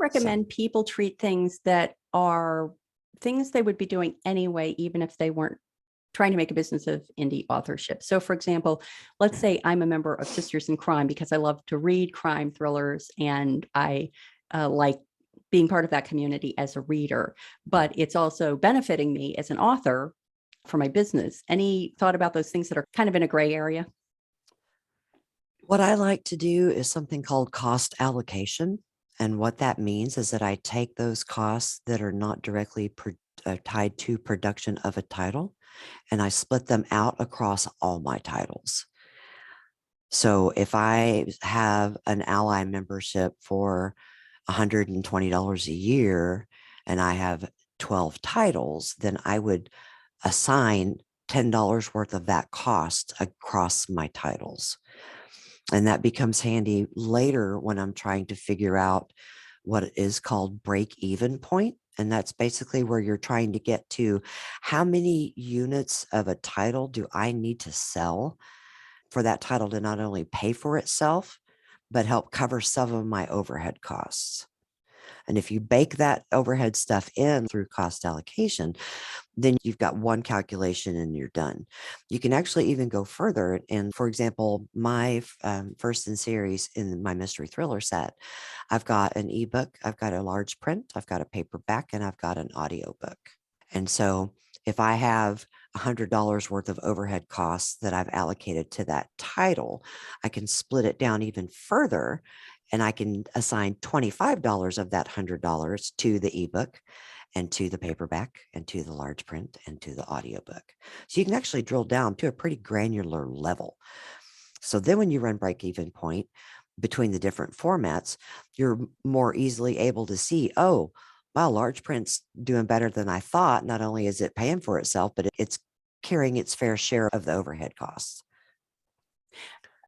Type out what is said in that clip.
recommend people treat things that are things they would be doing anyway, even if they weren't trying to make a business of indie authorship. So, for example, let's say I'm a member of Sisters in Crime because I love to read crime thrillers and I like being part of that community as a reader, but it's also benefiting me as an author for my business. Any thought about those things that are kind of in a gray area? What I like to do is something called cost allocation. And what that means is that I take those costs that are not directly tied to production of a title, and I split them out across all my titles. So if I have an ally membership for $120 a year and I have 12 titles, then I would assign $10 worth of that cost across my titles. And that becomes handy later when I'm trying to figure out what is called break even point. And that's basically where you're trying to get to how many units of a title do I need to sell for that title to not only pay for itself, but help cover some of my overhead costs. And if you bake that overhead stuff in through cost allocation, then you've got one calculation and you're done. You can actually even go further. And for example, my first in series in my mystery thriller set, I've got an ebook, I've got a large print, I've got a paperback, and I've got an audiobook. And so if I have $100 worth of overhead costs that I've allocated to that title, I can split it down even further and I can assign $25 of that $100 to the ebook and to the paperback and to the large print and to the audiobook. So you can actually drill down to a pretty granular level. So then when you run break even point between the different formats, you're more easily able to see, oh, wow, large print's doing better than I thought. Not only is it paying for itself, but it's carrying its fair share of the overhead costs.